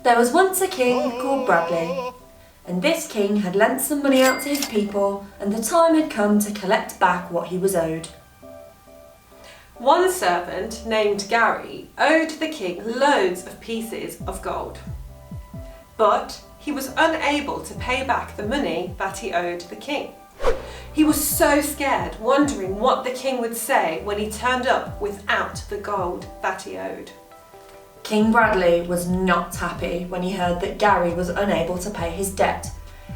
There was once a king called Bradley, and this king had lent some money out to his people, and the time had come to collect back what he was owed. One servant named Gary owed the king loads of pieces of gold, but he was unable to pay back the money that he owed the king. He was so scared, wondering what the king would say when he turned up without the gold that he owed. King Bradley was not happy when he heard that Gary was unable to pay his debt.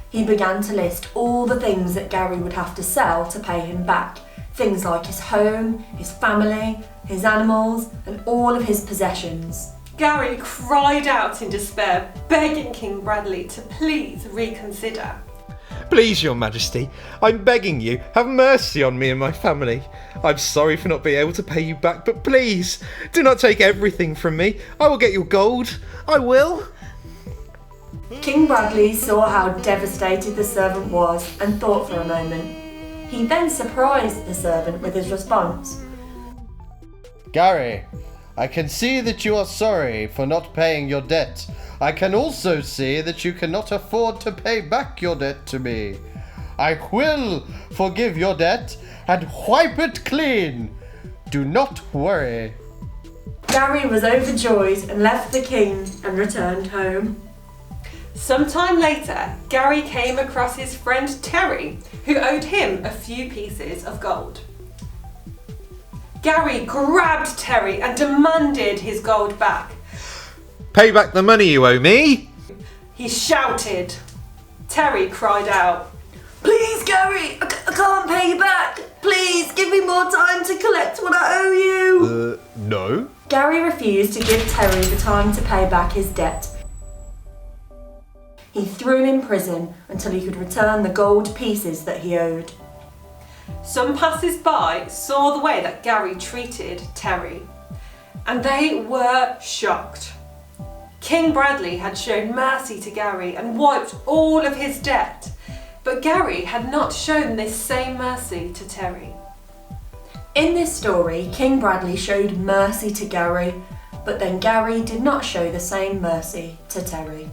He began to list all the things that Gary would have to sell to pay him back. Things like his home, his family, his animals, and all of his possessions. Gary cried out in despair, begging King Bradley to please reconsider. Please, Your Majesty, I'm begging you, have mercy on me and my family. I'm sorry for not being able to pay you back, but please, do not take everything from me. I will get your gold. I will. King Bradley saw how devastated the servant was and thought for a moment. He then surprised the servant with his response. Gary, I can see that you are sorry for not paying your debt. I can also see that you cannot afford to pay back your debt to me. I will forgive your debt and wipe it clean. Do not worry. Gary was overjoyed and left the king and returned home. Sometime later, Gary came across his friend Terry, who owed him a few pieces of gold. Gary grabbed Terry and demanded his gold back. Pay back the money you owe me. He shouted. Terry cried out, Please, Gary, I can't pay you back. Please, give me more time to collect what I owe you. No. Gary refused to give Terry the time to pay back his debt. He threw him in prison until he could return the gold pieces that he owed. Some passers-by saw the way that Gary treated Terry, and they were shocked. King Bradley had shown mercy to Gary and wiped all of his debt, but Gary had not shown this same mercy to Terry. In this story, King Bradley showed mercy to Gary, but then Gary did not show the same mercy to Terry.